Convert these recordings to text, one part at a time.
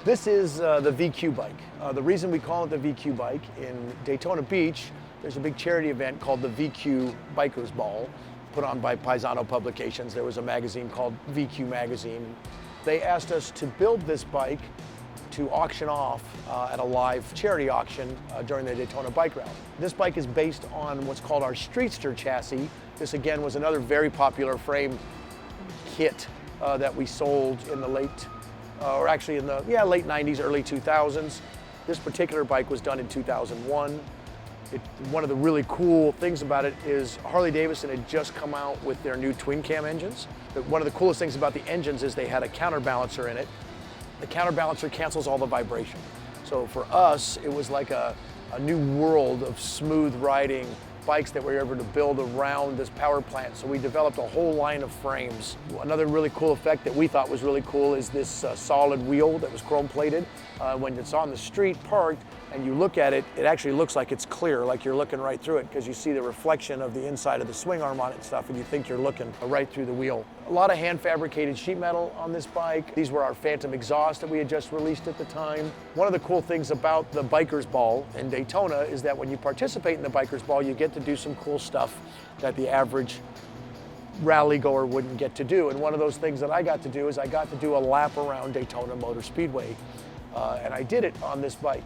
This is the VQ bike. The reason we call it the VQ bike, in Daytona Beach, there's a big charity event called the VQ Bikers Ball, put on by Paisano Publications. There was a magazine called VQ Magazine. They asked us to build this bike to auction off at a live charity auction during the Daytona Bike Rally. This bike is based on what's called our Streetster chassis. This again was another very popular frame kit that we sold in the late late 90s, early 2000s. This particular bike was done in 2001. One of the really cool things about it is Harley-Davidson had just come out with their new twin cam engines. But one of the coolest things about the engines is they had a counterbalancer in it. The counterbalancer cancels all the vibration. So for us, it was like a new world of smooth riding bikes that we were able to build around this power plant. So we developed a whole line of frames. Another really cool effect that we thought was really cool is this solid wheel that was chrome plated. When it's on the street parked and you look at it, it actually looks like it's clear, like you're looking right through it, because you see the reflection of the inside of the swing arm on it and stuff, and you think you're looking right through the wheel. A lot of hand fabricated sheet metal on this bike. These were our Phantom exhausts that we had just released at the time. One of the cool things about the Bikers Ball in Daytona is that when you participate in the Bikers Ball, you get to do some cool stuff that the average rally goer wouldn't get to do. And one of those things that I got to do is I got to do a lap around Daytona Motor Speedway, and I did it on this bike.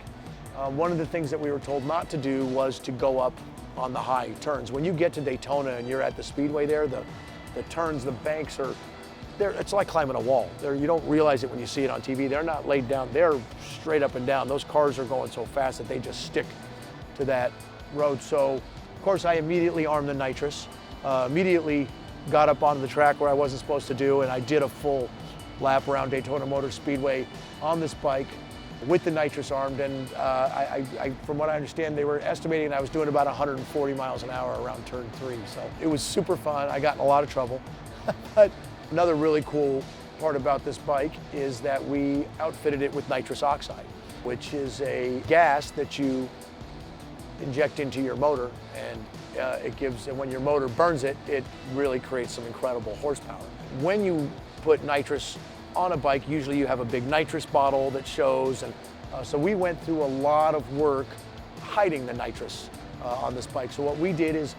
One of the things that we were told not to do was to go up on the high turns. When you get to Daytona and you're at the speedway there, the turns, the banks it's like climbing a wall. You don't realize it when you see it on TV. They're not laid down, they're straight up and down. Those cars are going so fast that they just stick to that road. So, of course, I immediately armed the nitrous, immediately got up onto the track where I wasn't supposed to do, and I did a full lap around Daytona Motor Speedway on this bike with the nitrous armed, and from what I understand, they were estimating I was doing about 140 miles an hour around turn 3. So it was super fun. I got in a lot of trouble. But another really cool part about this bike is that we outfitted it with nitrous oxide, which is a gas that you inject into your motor, and when your motor burns it, it really creates some incredible horsepower. When you put nitrous on a bike, usually you have a big nitrous bottle that shows, and so we went through a lot of work hiding the nitrous on this bike. So what we did is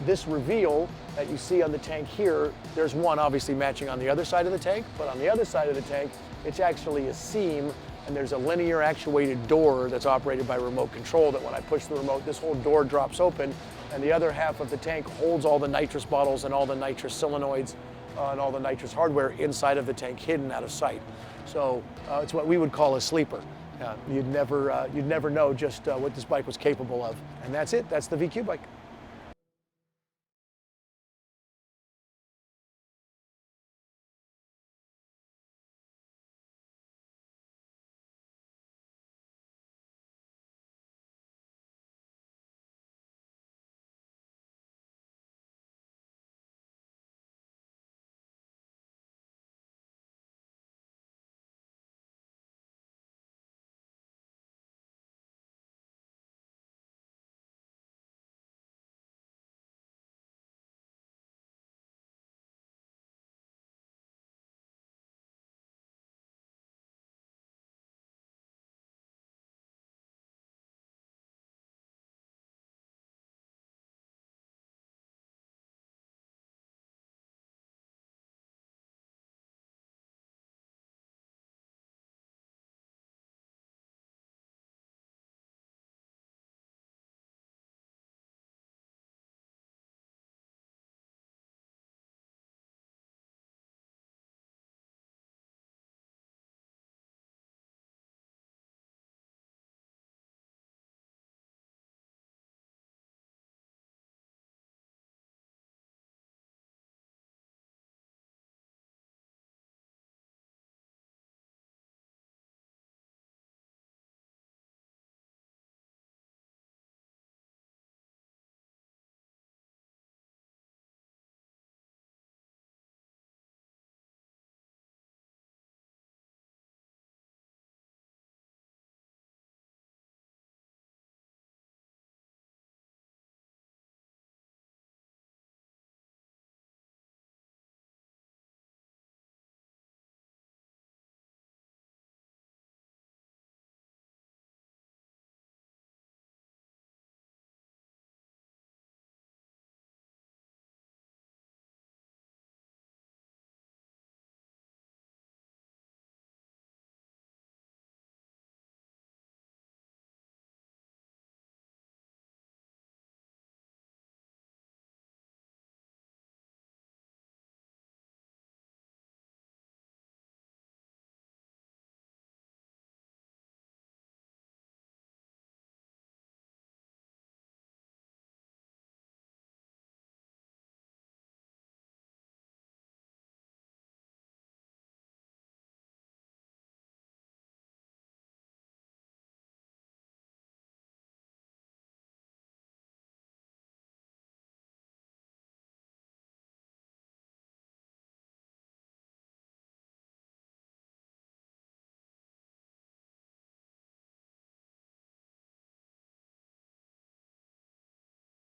this reveal that you see on the tank here, there's one obviously matching on the other side of the tank, but on the other side of the tank, it's actually a seam, and there's a linear actuated door that's operated by remote control that when I push the remote, this whole door drops open, and the other half of the tank holds all the nitrous bottles and all the nitrous solenoids and all the nitrous hardware inside of the tank, hidden out of sight. So it's what we would call a sleeper. You'd never know just what this bike was capable of. And that's it. That's the VQ bike.